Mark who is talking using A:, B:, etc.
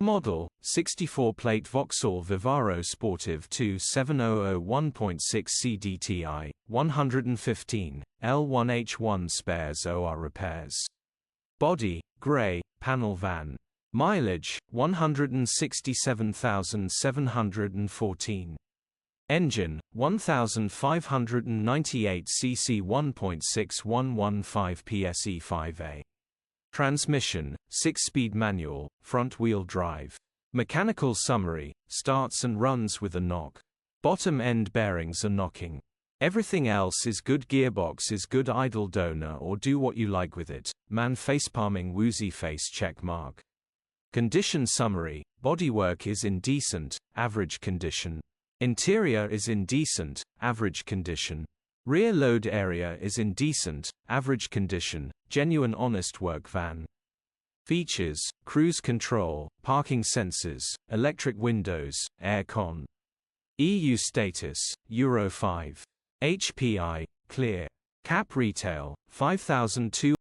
A: Model, 64-plate Vauxhall Vivaro Sportive 27001.6 CDTI, 115, L1H1 spares OR repairs. Body, grey, panel van. Mileage, 167,714. Engine, 1598 cc 1.6115 PSE 5A. Transmission, 6-speed manual, front-wheel drive. Mechanical summary, starts and runs with a knock. Bottom end bearings are knocking. Everything else is good. Gearbox is good. Idle donor or do what you like with it. Man facepalming woozy face check mark. Condition summary, bodywork is in decent, average condition. Interior is in decent, average condition. Rear load area is in decent, average condition, genuine honest work van. Features, cruise control, parking sensors, electric windows, air-con. EU status, Euro 5. HPI, clear. Cap retail, 5,200.